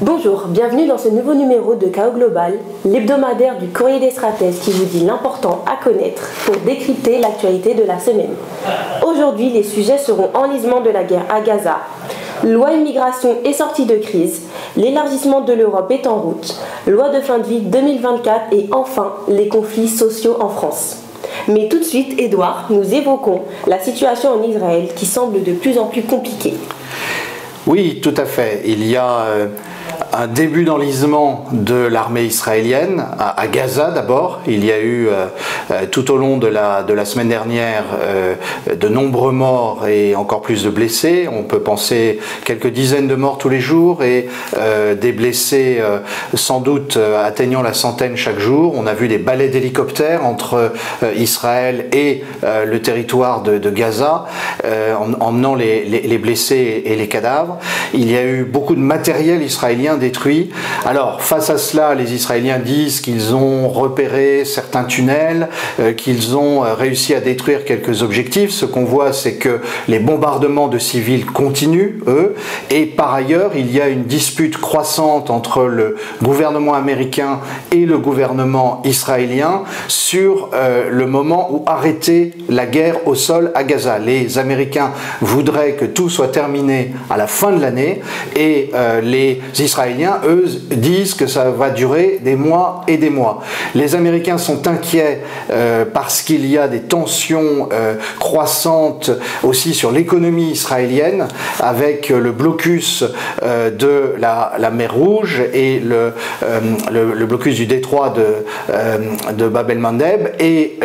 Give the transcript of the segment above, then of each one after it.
Bonjour, bienvenue dans ce nouveau numéro de Chaos Global, l'hebdomadaire du Courrier des Stratèges qui vous dit l'important à connaître pour décrypter l'actualité de la semaine. Aujourd'hui, les sujets seront enlisement de la guerre à Gaza, loi immigration et sortie de crise, l'élargissement de l'Europe est en route, loi de fin de vie 2024 et enfin les conflits sociaux en France. Mais tout de suite, Edouard, nous évoquons la situation en Israël qui semble de plus en plus compliquée. Oui, tout à fait. Il y a un début d'enlisement de l'armée israélienne, à Gaza d'abord. Il y a eu tout au long de la semaine dernière de nombreux morts et encore plus de blessés. On peut penser quelques dizaines de morts tous les jours et des blessés sans doute atteignant la centaine chaque jour. On a vu des balais d'hélicoptères entre Israël et le territoire de Gaza, emmenant les blessés et les cadavres. Il y a eu beaucoup de matériel israélien détruit. Alors, face à cela, les Israéliens disent qu'ils ont repéré certains tunnels, qu'ils ont réussi à détruire quelques objectifs. Ce qu'on voit, c'est que les bombardements de civils continuent, eux. Et par ailleurs, il y a une dispute croissante entre le gouvernement américain et le gouvernement israélien sur le moment où arrêter la guerre au sol à Gaza. Les Américains voudraient que tout soit terminé à la fin de l'année et les Israéliens, eux, disent que ça va durer des mois et des mois. Les Américains sont inquiets parce qu'il y a des tensions croissantes aussi sur l'économie israélienne avec le blocus de la mer Rouge et le blocus du détroit de Bab el-Mandeb et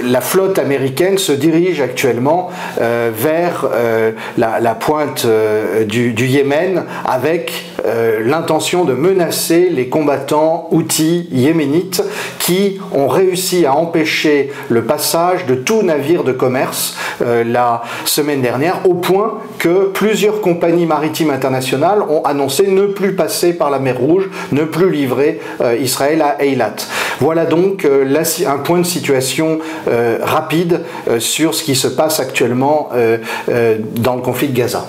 la flotte américaine se dirige actuellement vers la pointe du Yémen avec l'intention de menacer les combattants houthis yéménites qui ont réussi à empêcher le passage de tout navire de commerce la semaine dernière, au point que plusieurs compagnies maritimes internationales ont annoncé ne plus passer par la mer Rouge, ne plus livrer Israël à Eilat. Voilà donc un point de situation rapide sur ce qui se passe actuellement dans le conflit de Gaza.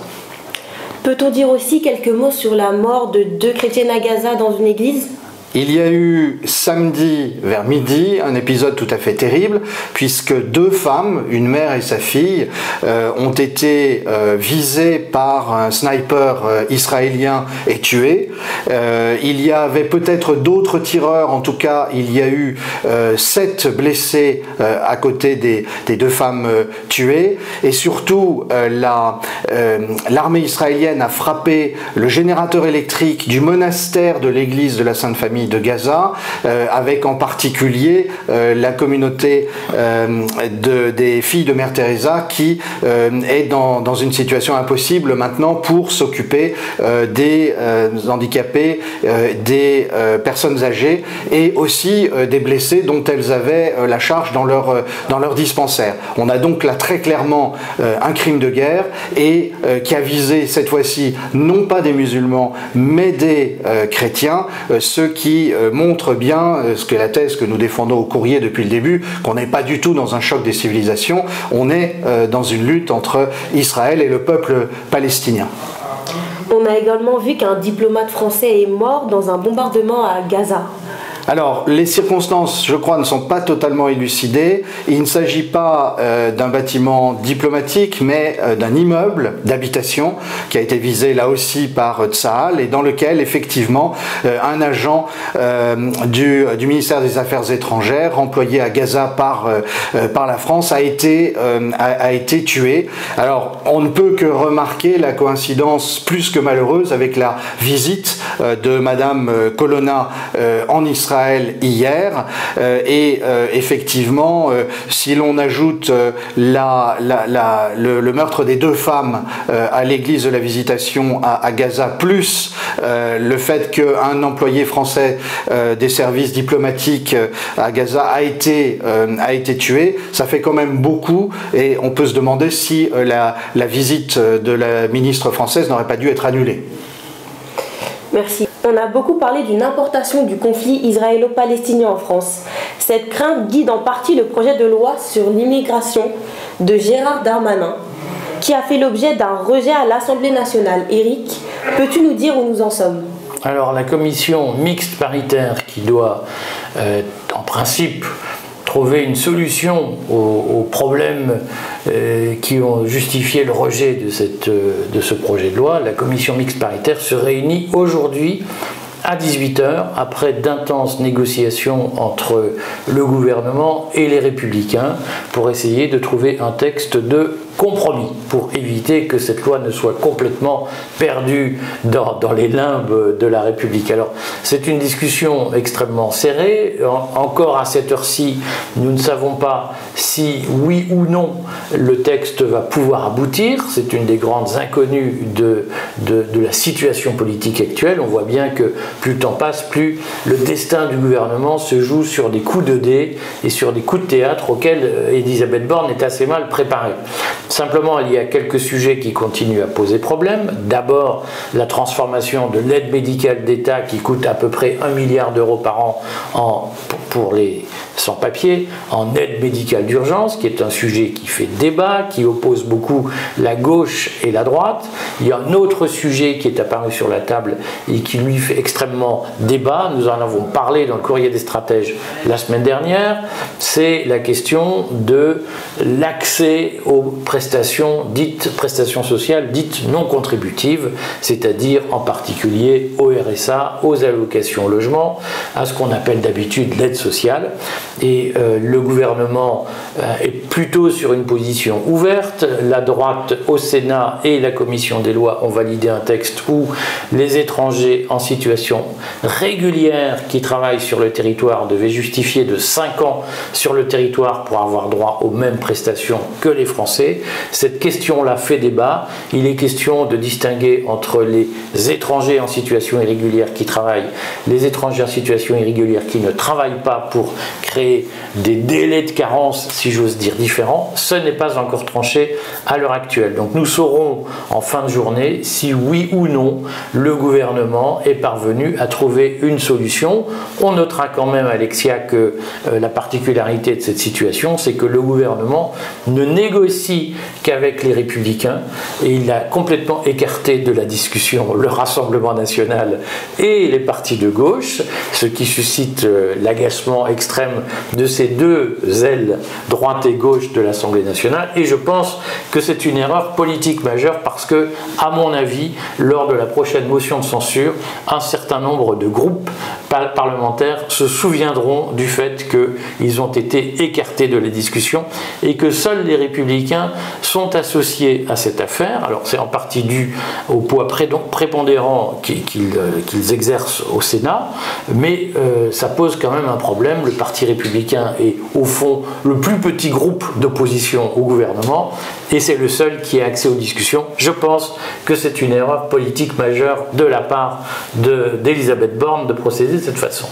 Peut-on dire aussi quelques mots sur la mort de 2 chrétiennes à Gaza dans une église ? Il y a eu samedi vers midi un épisode tout à fait terrible puisque 2 femmes, une mère et sa fille, ont été visées par un sniper israélien et tuées. Il y avait peut-être d'autres tireurs, en tout cas il y a eu 7 blessés à côté des 2 femmes tuées et surtout l'armée israélienne a frappé le générateur électrique du monastère de l'église de la Sainte Famille de Gaza, avec en particulier la communauté des filles de Mère Teresa qui est dans une situation impossible maintenant pour s'occuper des handicapés, des personnes âgées et aussi des blessés dont elles avaient la charge dans leur dispensaire. On a donc là très clairement un crime de guerre et qui a visé cette fois-ci non pas des musulmans mais des chrétiens, ceux qui montrent bien ce que la thèse que nous défendons au courrier depuis le début, qu'on n'est pas du tout dans un choc des civilisations, on est dans une lutte entre Israël et le peuple palestinien. On a également vu qu'un diplomate français est mort dans un bombardement à Gaza. Alors, les circonstances, je crois, ne sont pas totalement élucidées. Il ne s'agit pas d'un bâtiment diplomatique, mais d'un immeuble d'habitation qui a été visé là aussi par Tsahal et dans lequel, effectivement, un agent du ministère des Affaires étrangères, employé à Gaza par la France, a été tué. Alors, on ne peut que remarquer la coïncidence plus que malheureuse avec la visite de Madame Colonna en Israël hier et effectivement si l'on ajoute le meurtre des 2 femmes à l'église de la Visitation à Gaza plus le fait qu'un employé français des services diplomatiques à Gaza a été tué, ça fait quand même beaucoup et on peut se demander si la visite de la ministre française n'aurait pas dû être annulée. Merci. On a beaucoup parlé d'une importation du conflit israélo-palestinien en France. Cette crainte guide en partie le projet de loi sur l'immigration de Gérald Darmanin, qui a fait l'objet d'un rejet à l'Assemblée nationale. Eric, peux-tu nous dire où nous en sommes ? Alors la commission mixte paritaire qui doit, en principe, trouver une solution aux problèmes qui ont justifié le rejet de ce projet de loi, la commission mixte paritaire se réunit aujourd'hui à 18 h, après d'intenses négociations entre le gouvernement et les Républicains, pour essayer de trouver un texte de compromis, pour éviter que cette loi ne soit complètement perdue dans les limbes de la République. Alors, c'est une discussion extrêmement serrée. Encore à cette heure-ci, nous ne savons pas si, oui ou non, le texte va pouvoir aboutir. C'est une des grandes inconnues de la situation politique actuelle. On voit bien que plus le temps passe, plus le destin du gouvernement se joue sur des coups de dés et sur des coups de théâtre auxquels Elisabeth Borne est assez mal préparée. Simplement, il y a quelques sujets qui continuent à poser problème. D'abord, la transformation de l'aide médicale d'État qui coûte à peu près 1 milliard d'euros par an pour les sans-papiers, en aide médicale d'urgence, qui est un sujet qui fait débat, qui oppose beaucoup la gauche et la droite. Il y a un autre sujet qui est apparu sur la table et qui lui fait extrêmement débat. Nous en avons parlé dans le Courrier des stratèges la semaine dernière. C'est la question de l'accès aux prestations sociales dites non contributives, c'est-à-dire en particulier au RSA, aux allocations logement, à ce qu'on appelle d'habitude l'aide sociale. Et le gouvernement est plutôt sur une position ouverte. La droite au Sénat et la commission des lois ont validé un texte où les étrangers en situation régulière qui travaillent sur le territoire devaient justifier de 5 ans sur le territoire pour avoir droit aux mêmes prestations que les Français. Cette question-là fait débat. Il est question de distinguer entre les étrangers en situation irrégulière qui travaillent, les étrangers en situation irrégulière qui ne travaillent pas, pour créer des délais de carence, si j'ose dire, différents. Ce n'est pas encore tranché à l'heure actuelle. Donc nous saurons en fin de journée si oui ou non le gouvernement est parvenu à trouver une solution. On notera quand même, Alexia, que la particularité de cette situation, c'est que le gouvernement ne négocie qu'avec les Républicains et il a complètement écarté de la discussion le Rassemblement national et les partis de gauche, ce qui suscite l'agacement extrême de ces deux ailes, droite et gauche, de l'Assemblée nationale. Et je pense que c'est une erreur politique majeure parce que, à mon avis, lors de la prochaine motion de censure, un certain nombre de groupes parlementaires se souviendront du fait qu'ils ont été écartés de la discussion et que seuls les Républicains sont associés à cette affaire. Alors c'est en partie dû au poids prépondérant qu'ils exercent au Sénat, mais ça pose quand même un problème. Le Parti républicain est au fond le plus petit groupe d'opposition au gouvernement et c'est le seul qui a accès aux discussions. Je pense que c'est une erreur politique majeure de la part d'Elisabeth Borne de procéder de cette façon.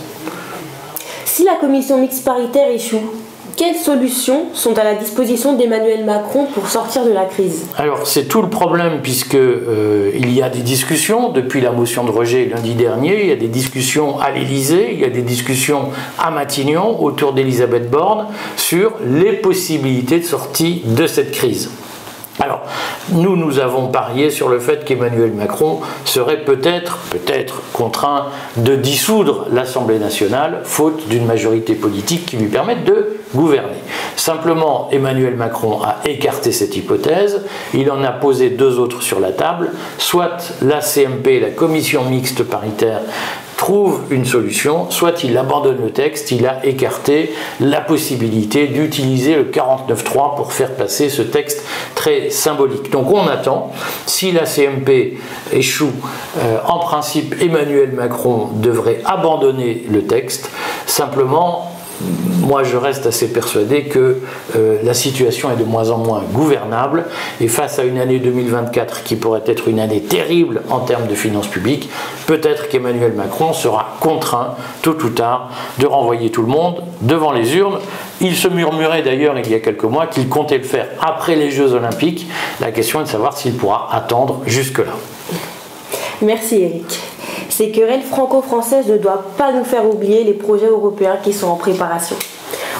Si la commission mixte paritaire échoue, quelles solutions sont à la disposition d'Emmanuel Macron pour sortir de la crise? Alors c'est tout le problème puisque il y a des discussions depuis la motion de rejet lundi dernier, il y a des discussions à l'Élysée, il y a des discussions à Matignon autour d'Elisabeth Borne sur les possibilités de sortie de cette crise. Alors, nous avons parié sur le fait qu'Emmanuel Macron serait peut-être contraint de dissoudre l'Assemblée nationale, faute d'une majorité politique qui lui permette de gouverner. Simplement, Emmanuel Macron a écarté cette hypothèse, il en a posé deux autres sur la table, soit la CMP, la commission mixte paritaire, trouve une solution, soit il abandonne le texte, il a écarté la possibilité d'utiliser le 49.3 pour faire passer ce texte très symbolique. Donc on attend, si la CMP échoue, en principe Emmanuel Macron devrait abandonner le texte, simplement moi je reste assez persuadé que la situation est de moins en moins gouvernable et face à une année 2024 qui pourrait être une année terrible en termes de finances publiques, peut-être qu'Emmanuel Macron sera contraint tôt ou tard de renvoyer tout le monde devant les urnes. Il se murmurait d'ailleurs il y a quelques mois qu'il comptait le faire après les Jeux Olympiques. La question est de savoir s'il pourra attendre jusque-là. Merci Eric. Ces querelles franco-françaises ne doivent pas nous faire oublier les projets européens qui sont en préparation.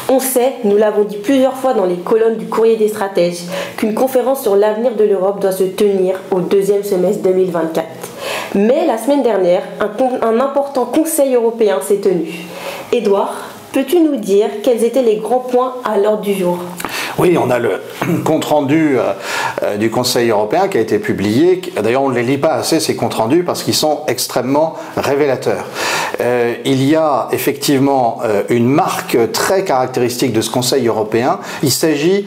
On sait, nous l'avons dit plusieurs fois dans les colonnes du Courrier des stratèges, qu'une conférence sur l'avenir de l'Europe doit se tenir au deuxième semestre 2024. Mais la semaine dernière, un important Conseil européen s'est tenu. Édouard, peux-tu nous dire quels étaient les grands points à l'ordre du jour ? Oui, on a le compte-rendu du Conseil européen qui a été publié. D'ailleurs, on ne les lit pas assez, ces comptes-rendus, parce qu'ils sont extrêmement révélateurs. Il y a effectivement une marque très caractéristique de ce Conseil européen. Il s'agit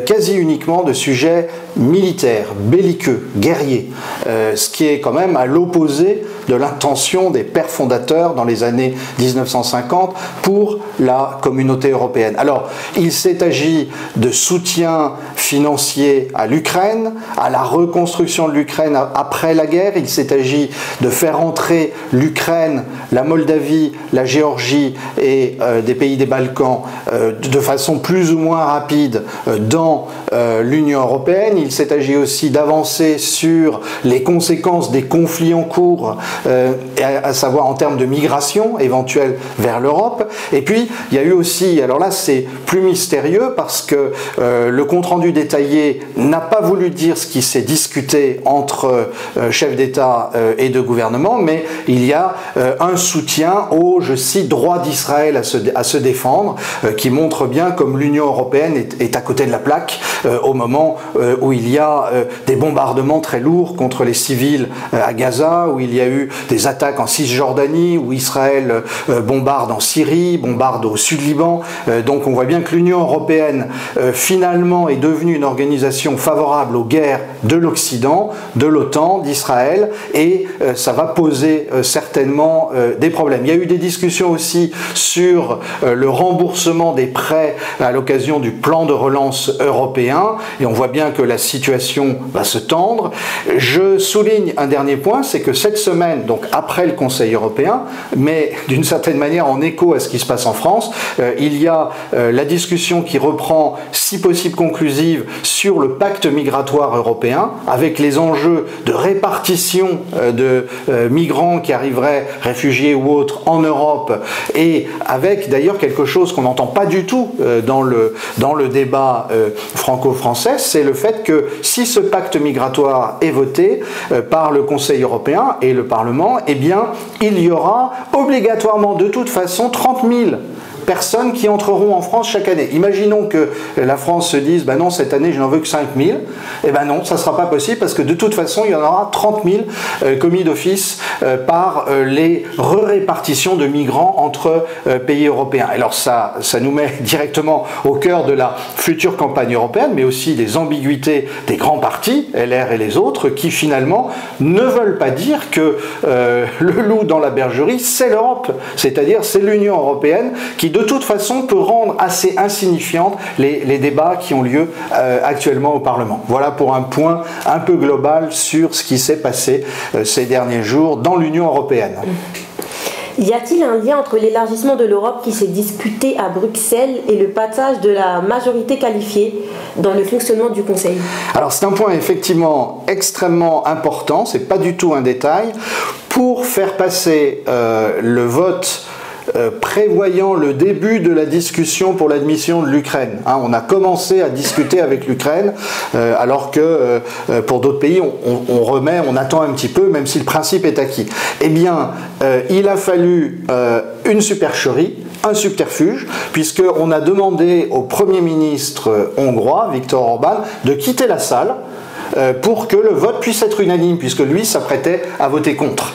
quasi uniquement de sujets militaires, belliqueux, guerriers, ce qui est quand même à l'opposé de l'intention des pères fondateurs dans les années 1950 pour la communauté européenne. Alors, il s'est agi de soutien financier à l'Ukraine, à la reconstruction de l'Ukraine après la guerre. Il s'est agi de faire entrer l'Ukraine, la Moldavie, la Géorgie et des pays des Balkans de façon plus ou moins rapide dans l'Union européenne. Il s'est agi aussi d'avancer sur les conséquences des conflits en cours, à savoir en termes de migration éventuelle vers l'Europe. Et puis, il y a eu aussi, alors là c'est plus mystérieux parce que le compte-rendu détaillé n'a pas voulu dire ce qui s'est discuté entre chefs d'État et de gouvernement, mais il y a un soutien au, je cite, droit d'Israël à se défendre, qui montre bien comme l'Union européenne est à côté de la plaque au moment où il y a des bombardements très lourds contre les civils à Gaza, où il y a eu des attaques en Cisjordanie, où Israël bombarde en Syrie, bombarde au Sud-Liban. Donc on voit bien que l'Union européenne finalement est devenue une organisation favorable aux guerres de l'Occident, de l'OTAN, d'Israël, et ça va poser certainement des problèmes. Il y a eu des discussions aussi sur le remboursement des prêts à l'occasion du plan de relance européen, et on voit bien que la situation va se tendre. Je souligne un dernier point, c'est que cette semaine, donc après le Conseil européen, mais d'une certaine manière en écho à ce qui se passe en France, il y a la discussion qui reprend, si possible conclusive, sur le pacte migratoire européen, avec les enjeux de répartition de migrants qui arriveraient, réfugiés ou autres, en Europe, et avec d'ailleurs quelque chose qu'on n'entend pas du tout dans le débat franco-français, c'est le fait que si ce pacte migratoire est voté par le Conseil européen et le Parlement, eh bien, il y aura obligatoirement de toute façon 30 000 personnes qui entreront en France chaque année. Imaginons que la France se dise ben non, cette année je n'en veux que 5 000. Eh ben non, ça ne sera pas possible parce que de toute façon il y en aura 30 000 commis d'office par les répartitions de migrants entre pays européens. Alors ça nous met directement au cœur de la future campagne européenne, mais aussi des ambiguïtés des grands partis, LR et les autres, qui finalement ne veulent pas dire que le loup dans la bergerie, c'est l'Europe, c'est-à-dire c'est l'Union européenne qui de toute façon peut rendre assez insignifiantes les débats qui ont lieu actuellement au Parlement. Voilà pour un point un peu global sur ce qui s'est passé ces derniers jours dans l'Union européenne. Y a-t-il un lien entre l'élargissement de l'Europe qui s'est discuté à Bruxelles et le passage de la majorité qualifiée dans le fonctionnement du Conseil ? Alors c'est un point effectivement extrêmement important, c'est pas du tout un détail. Pour faire passer le vote prévoyant le début de la discussion pour l'admission de l'Ukraine. On a commencé à discuter avec l'Ukraine, alors que pour d'autres pays, on attend un petit peu, même si le principe est acquis. Eh bien, il a fallu une supercherie, un subterfuge, puisqu'on a demandé au Premier ministre hongrois, Viktor Orban, de quitter la salle pour que le vote puisse être unanime, puisque lui s'apprêtait à voter contre.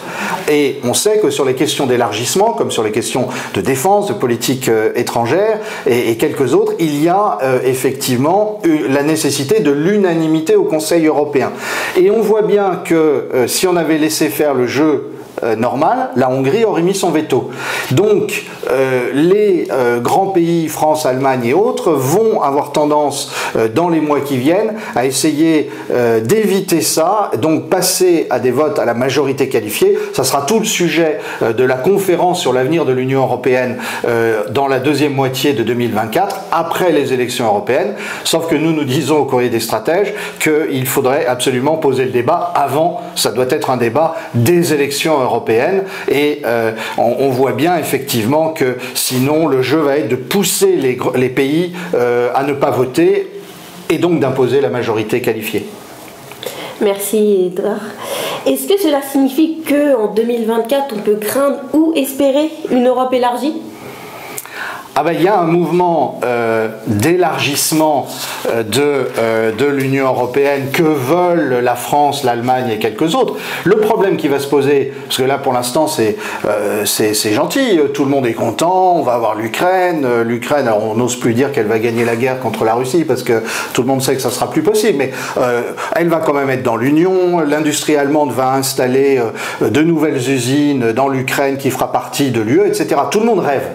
Et on sait que sur les questions d'élargissement, comme sur les questions de défense, de politique étrangère et quelques autres, il y a effectivement la nécessité de l'unanimité au Conseil européen. Et on voit bien que si on avait laissé faire le jeu normal, la Hongrie aurait mis son veto. Donc les grands pays, France, Allemagne et autres, vont avoir tendance dans les mois qui viennent à essayer d'éviter ça, donc passer à des votes à la majorité qualifiée. Ça sera tout le sujet de la conférence sur l'avenir de l'Union européenne dans la deuxième moitié de 2024, après les élections européennes, sauf que nous disons au Courrier des stratèges qu'il faudrait absolument poser le débat avant, ça doit être un débat des élections européennes européenne, et on voit bien effectivement que sinon le jeu va être de pousser les pays à ne pas voter et donc d'imposer la majorité qualifiée. Merci Edouard. Est-ce que cela signifie qu'en 2024 on peut craindre ou espérer une Europe élargie ? Ah ben, il y a un mouvement d'élargissement de l'Union européenne que veulent la France, l'Allemagne et quelques autres. Le problème qui va se poser, parce que là pour l'instant c'est gentil, tout le monde est content, on va avoir l'Ukraine, alors on n'ose plus dire qu'elle va gagner la guerre contre la Russie parce que tout le monde sait que ça sera plus possible, mais elle va quand même être dans l'Union, l'industrie allemande va installer de nouvelles usines dans l'Ukraine qui fera partie de l'UE, etc. Tout le monde rêve.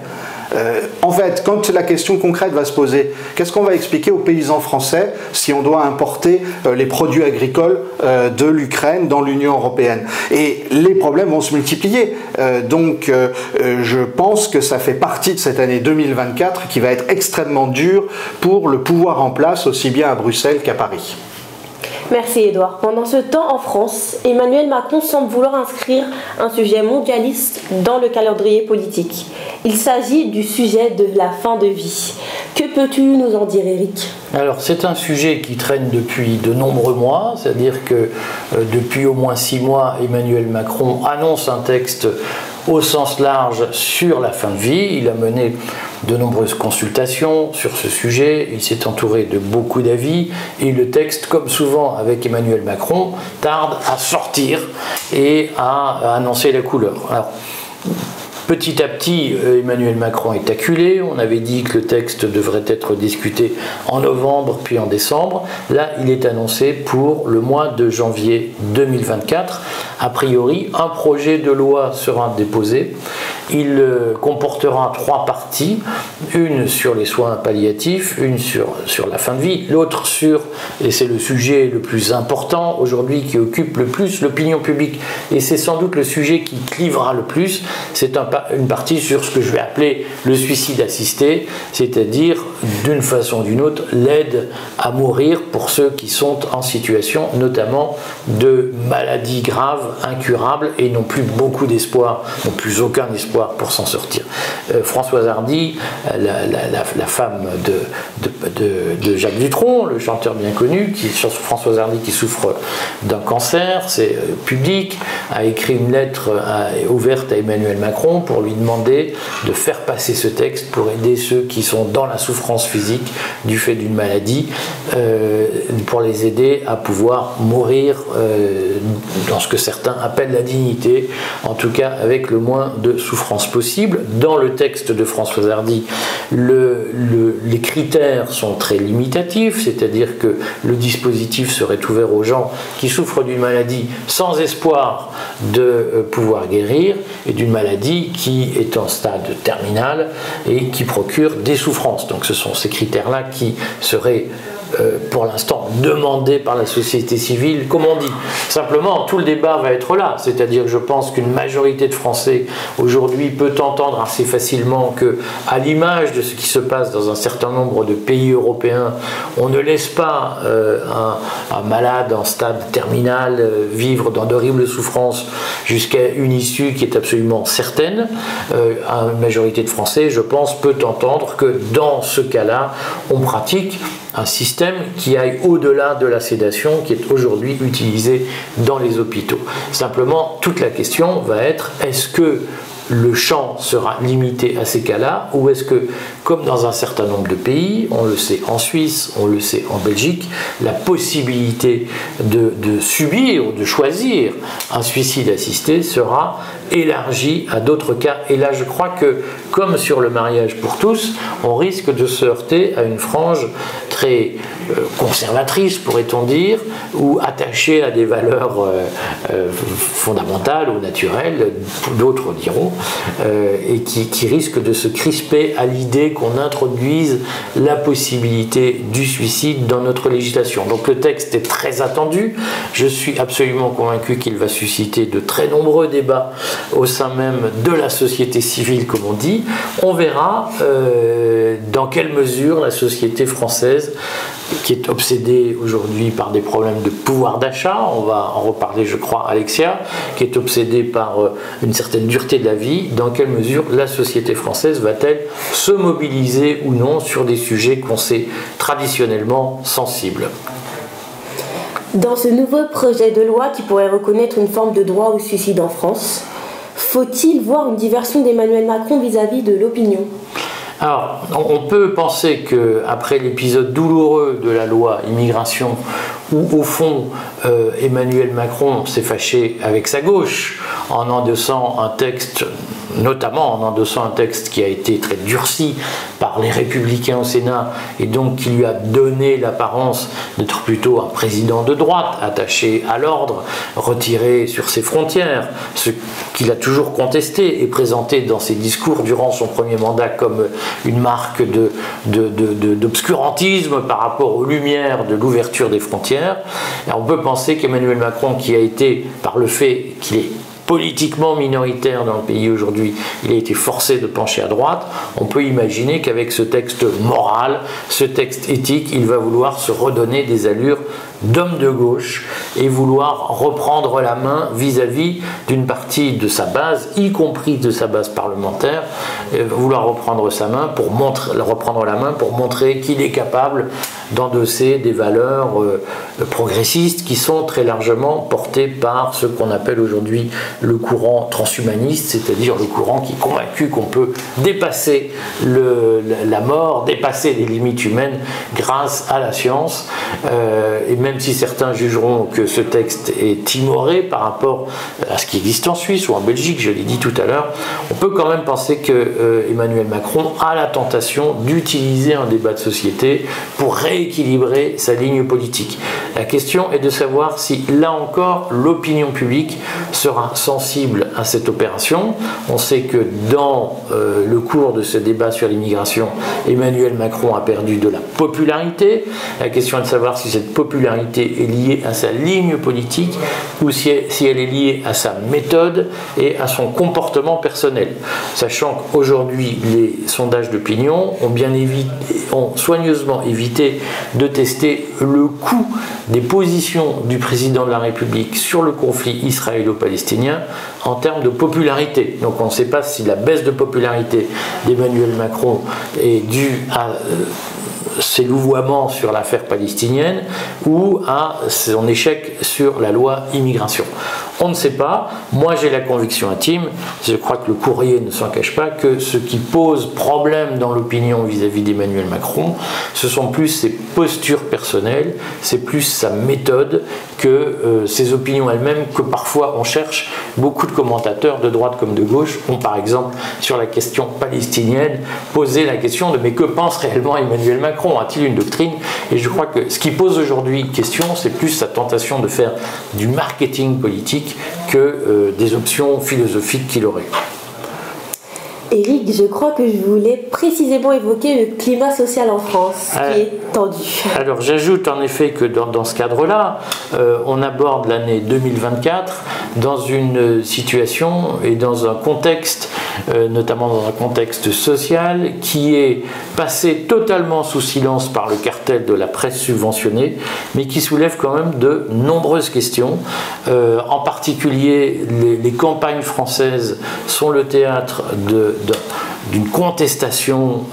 En fait, quand la question concrète va se poser, qu'est-ce qu'on va expliquer aux paysans français si on doit importer les produits agricoles de l'Ukraine dans l'Union européenne? Et les problèmes vont se multiplier. Donc, je pense que ça fait partie de cette année 2024 qui va être extrêmement dure pour le pouvoir en place, aussi bien à Bruxelles qu'à Paris. Merci Edouard. Pendant ce temps, en France, Emmanuel Macron semble vouloir inscrire un sujet mondialiste dans le calendrier politique. Il s'agit du sujet de la fin de vie. Que peux-tu nous en dire, Eric ? Alors, c'est un sujet qui traîne depuis de nombreux mois, c'est-à-dire que depuis au moins 6 mois, Emmanuel Macron annonce un texte au sens large sur la fin de vie. Il a mené de nombreuses consultations sur ce sujet, il s'est entouré de beaucoup d'avis, et le texte, comme souvent avec Emmanuel Macron, tarde à sortir et à annoncer la couleur. Alors, petit à petit, Emmanuel Macron est acculé. On avait dit que le texte devrait être discuté en novembre puis en décembre. Là, il est annoncé pour le mois de janvier 2024. A priori, un projet de loi sera déposé. Il comportera 3 parties, une sur les soins palliatifs, une sur la fin de vie, l'autre sur, et c'est le sujet le plus important aujourd'hui qui occupe le plus l'opinion publique, et c'est sans doute le sujet qui clivera le plus, c'est une partie sur ce que je vais appeler le suicide assisté, c'est-à-dire d'une façon ou d'une autre l'aide à mourir pour ceux qui sont en situation notamment de maladies graves, incurables, et n'ont plus beaucoup d'espoir, n'ont plus aucun espoir pour s'en sortir. Françoise Hardy, la femme de Jacques Dutronc, le chanteur bien connu, Françoise Hardy qui souffre d'un cancer, c'est public, a écrit une lettre ouverte à Emmanuel Macron pour lui demander de faire passer ce texte pour aider ceux qui sont dans la souffrance physique du fait d'une maladie, pour les aider à pouvoir mourir dans ce que certains appellent la dignité, en tout cas avec le moins de souffrance possible. Dans le texte de Françoise Hardy, les critères sont très limitatifs, c'est-à-dire que le dispositif serait ouvert aux gens qui souffrent d'une maladie sans espoir de pouvoir guérir et d'une maladie qui est en stade terminal et qui procure des souffrances. Donc ce sont ces critères-là qui seraient pour l'instant demandé par la société civile, comme on dit. Simplement, tout le débat va être là, c'est-à-dire que je pense qu'une majorité de Français aujourd'hui peut entendre assez facilement que, à l'image de ce qui se passe dans un certain nombre de pays européens, on ne laisse pas un malade en stade terminal vivre dans d'horribles souffrances jusqu'à une issue qui est absolument certaine. Une majorité de Français, je pense, peut entendre que dans ce cas-là, on pratique un système qui aille au-delà de la sédation qui est aujourd'hui utilisée dans les hôpitaux. Simplement, toute la question va être, est-ce que le champ sera limité à ces cas-là, ou est-ce que, comme dans un certain nombre de pays, on le sait en Suisse, on le sait en Belgique, la possibilité de subir ou de choisir un suicide assisté sera élargie à d'autres cas. Et là, je crois que, comme sur le mariage pour tous, on risque de se heurter à une frange très conservatrice, pourrait-on dire, ou attachée à des valeurs fondamentales ou naturelles, d'autres diront, et qui risque de se crisper à l'idée qu'on introduise la possibilité du suicide dans notre législation. Donc le texte est très attendu, je suis absolument convaincu qu'il va susciter de très nombreux débats au sein même de la société civile, comme on dit. On verra dans quelle mesure la société française française, qui est obsédée aujourd'hui par des problèmes de pouvoir d'achat, on va en reparler je crois Alexia, qui est obsédée par une certaine dureté de la vie. Dans quelle mesure la société française va-t-elle se mobiliser ou non sur des sujets qu'on sait traditionnellement sensibles? Dans ce nouveau projet de loi qui pourrait reconnaître une forme de droit au suicide en France, faut-il voir une diversion d'Emmanuel Macron vis-à-vis de l'opinion? Alors, on peut penser qu'après l'épisode douloureux de la loi immigration, où au fond Emmanuel Macron s'est fâché avec sa gauche en endossant un texte, notamment en endossant un texte qui a été très durci par les Républicains au Sénat et donc qui lui a donné l'apparence d'être plutôt un président de droite, attaché à l'ordre, retiré sur ses frontières, ce qu'il a toujours contesté et présenté dans ses discours durant son premier mandat comme une marque d'obscurantisme par rapport aux lumières de l'ouverture des frontières. Et on peut penser qu'Emmanuel Macron, qui a été, par le fait qu'il est politiquement minoritaire dans le pays aujourd'hui, il a été forcé de pencher à droite, on peut imaginer qu'avec ce texte moral, ce texte éthique, il va vouloir se redonner des allures d'homme de gauche et vouloir reprendre la main vis-à-vis d'une partie de sa base, y compris de sa base parlementaire, vouloir reprendre la main pour montrer qu'il est capable d'endosser des valeurs progressistes qui sont très largement portées par ce qu'on appelle aujourd'hui le courant transhumaniste, c'est-à-dire le courant qui est convaincu qu'on peut dépasser la mort, dépasser les limites humaines grâce à la science. Et même si certains jugeront que ce texte est timoré par rapport à ce qui existe en Suisse ou en Belgique, je l'ai dit tout à l'heure, on peut quand même penser que Emmanuel Macron a la tentation d'utiliser un débat de société pour rééquilibrer sa ligne politique. La question est de savoir si, là encore, l'opinion publique sera sensible à cette opération. On sait que dans le cours de ce débat sur l'immigration, Emmanuel Macron a perdu de la popularité. La question est de savoir si cette popularité est liée à sa ligne politique ou si elle est liée à sa méthode et à son comportement personnel. Sachant qu'aujourd'hui, les sondages d'opinion ont soigneusement évité de tester le coût des positions du président de la République sur le conflit israélo-palestinien en termes de popularité. Donc on ne sait pas si la baisse de popularité d'Emmanuel Macron est due à ses louvoiements sur l'affaire palestinienne ou à son échec sur la loi immigration. On ne sait pas. Moi, j'ai la conviction intime, je crois que le Courrier ne s'en cache pas, que ce qui pose problème dans l'opinion vis-à-vis d'Emmanuel Macron, ce sont plus ses postures personnelles, c'est plus sa méthode que ses opinions elles-mêmes, que parfois on cherche. Beaucoup de commentateurs, de droite comme de gauche, ont par exemple, sur la question palestinienne, posé la question de mais que pense réellement Emmanuel Macron? A-t-il une doctrine? Et je crois que ce qui pose aujourd'hui question, c'est plus sa tentation de faire du marketing politique que des options philosophiques qu'il aurait. Éric, je crois que je voulais précisément évoquer le climat social en France, qui est tendu. Alors j'ajoute en effet que dans ce cadre-là, on aborde l'année 2024 dans une situation et dans un contexte, notamment dans un contexte social, qui est passé totalement sous silence par le cartel de la presse subventionnée, mais qui soulève quand même de nombreuses questions. En particulier, les campagnes françaises sont le théâtre d'une contestation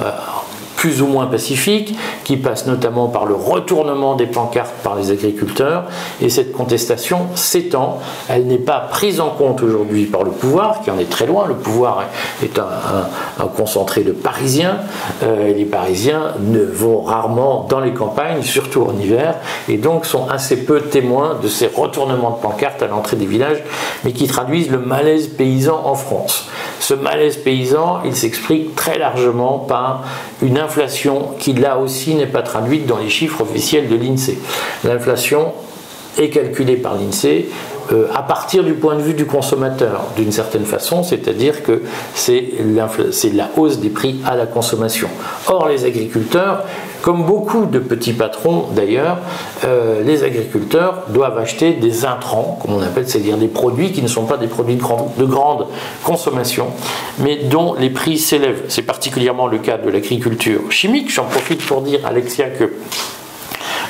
plus ou moins pacifique, qui passe notamment par le retournement des pancartes par les agriculteurs, et cette contestation s'étend. Elle n'est pas prise en compte aujourd'hui par le pouvoir, qui en est très loin. Le pouvoir est un concentré de Parisiens. Les Parisiens ne vont rarement dans les campagnes, surtout en hiver, et donc sont assez peu témoins de ces retournements de pancartes à l'entrée des villages, mais qui traduisent le malaise paysan en France. Ce malaise paysan, il s'explique très largement par une inflation qui là aussi n'est pas traduite dans les chiffres officiels de l'INSEE. L'inflation est calculée par l'INSEE à partir du point de vue du consommateur, d'une certaine façon, c'est-à-dire que c'est la hausse des prix à la consommation. Or, les agriculteurs, comme beaucoup de petits patrons d'ailleurs, les agriculteurs doivent acheter des intrants, comme on appelle, c'est-à-dire des produits qui ne sont pas des produits de grande consommation, mais dont les prix s'élèvent. C'est particulièrement le cas de l'agriculture chimique. J'en profite pour dire, Alexia, que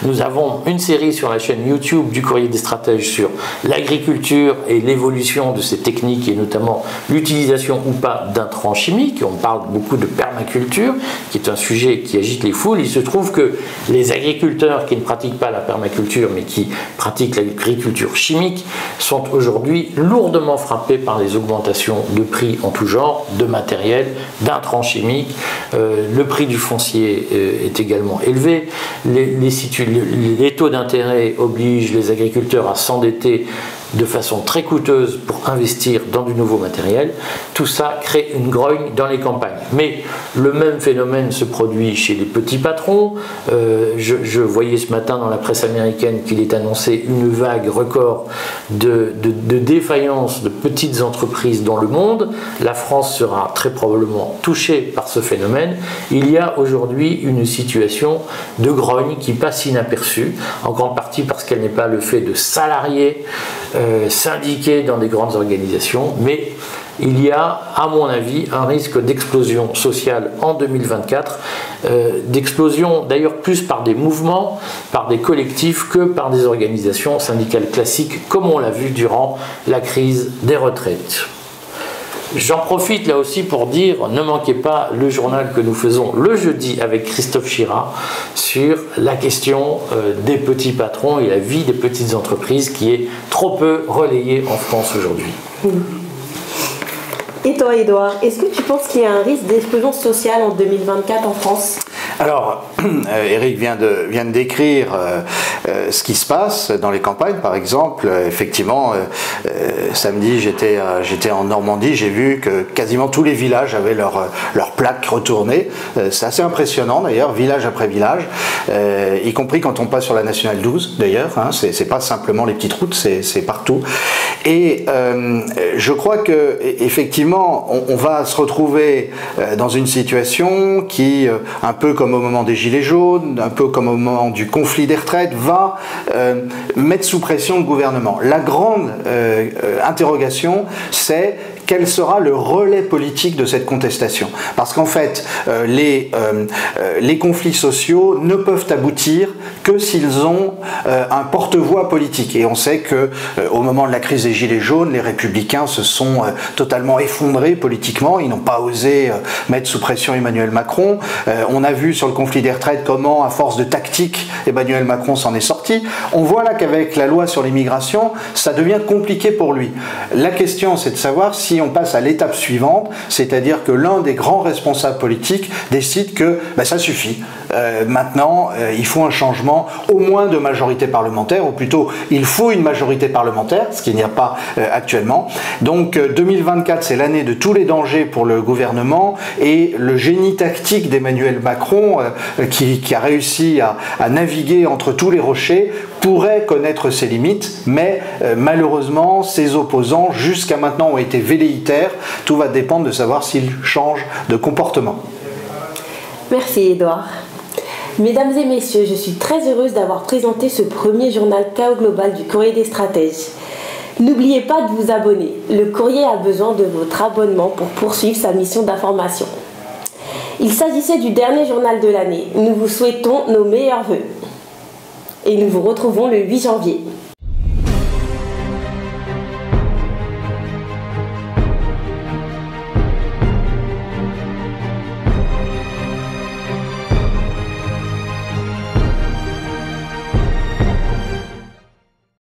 nous avons une série sur la chaîne YouTube du Courrier des Stratèges sur l'agriculture et l'évolution de ces techniques et notamment l'utilisation ou pas d'intrants chimiques. On parle beaucoup de permaculture, qui est un sujet qui agite les foules. Il se trouve que les agriculteurs qui ne pratiquent pas la permaculture mais qui pratiquent l'agriculture chimique sont aujourd'hui lourdement frappés par les augmentations de prix en tout genre, de matériel, d'intrants chimiques. Le prix du foncier est également élevé. Les taux d'intérêt obligent les agriculteurs à s'endetter de façon très coûteuse pour investir dans du nouveau matériel. Tout ça crée une grogne dans les campagnes. Mais le même phénomène se produit chez les petits patrons. Je voyais ce matin dans la presse américaine qu'il est annoncé une vague record de défaillance de petites entreprises dans le monde. La France sera très probablement touchée par ce phénomène. Il y a aujourd'hui une situation de grogne qui passe inaperçue, en grande partie parce qu'elle n'est pas le fait de salariés syndiqués dans des grandes organisations, mais il y a, à mon avis, un risque d'explosion sociale en 2024, d'explosion d'ailleurs plus par des mouvements, par des collectifs que par des organisations syndicales classiques, comme on l'a vu durant la crise des retraites. J'en profite là aussi pour dire, ne manquez pas le journal que nous faisons le jeudi avec Christophe Chira sur la question des petits patrons et la vie des petites entreprises qui est trop peu relayée en France aujourd'hui. Et toi, Édouard, est-ce que tu penses qu'il y a un risque d'explosion sociale en 2024 en France ? Alors, Eric vient de décrire ce qui se passe dans les campagnes, par exemple. Effectivement, samedi, j'étais en Normandie, j'ai vu que quasiment tous les villages avaient leur plaque retournée. C'est assez impressionnant d'ailleurs, village après village, y compris quand on passe sur la Nationale 12 d'ailleurs. Hein, c'est pas simplement les petites routes, c'est partout. Et je crois que effectivement, on va se retrouver dans une situation qui, un peu comme au moment des Gilets jaunes, un peu comme au moment du conflit des retraites, va mettre sous pression le gouvernement. La grande interrogation, c'est quel sera le relais politique de cette contestation. Parce qu'en fait, les conflits sociaux ne peuvent aboutir que s'ils ont un porte-voix politique. Et on sait que au moment de la crise des Gilets jaunes, les Républicains se sont totalement effondrés politiquement. Ils n'ont pas osé mettre sous pression Emmanuel Macron. On a vu sur le conflit des retraites comment, à force de tactique, Emmanuel Macron s'en est sorti. On voit là qu'avec la loi sur l'immigration, ça devient compliqué pour lui. La question, c'est de savoir si on passe à l'étape suivante, c'est-à-dire que l'un des grands responsables politiques décide que ça suffit. Maintenant, il faut un changement au moins de majorité parlementaire, ou plutôt il faut une majorité parlementaire, ce qu'il n'y a pas actuellement. Donc 2024, c'est l'année de tous les dangers pour le gouvernement, et le génie tactique d'Emmanuel Macron, qui a réussi à naviguer entre tous les rochers, pourrait connaître ses limites, mais malheureusement, ses opposants jusqu'à maintenant ont été velléitaires. Tout va dépendre de savoir s'ils changent de comportement. Merci Édouard. Mesdames et messieurs, je suis très heureuse d'avoir présenté ce premier journal Chaos Global du Courrier des Stratèges. N'oubliez pas de vous abonner. Le Courrier a besoin de votre abonnement pour poursuivre sa mission d'information. Il s'agissait du dernier journal de l'année. Nous vous souhaitons nos meilleurs vœux. Et nous vous retrouvons le 8 janvier.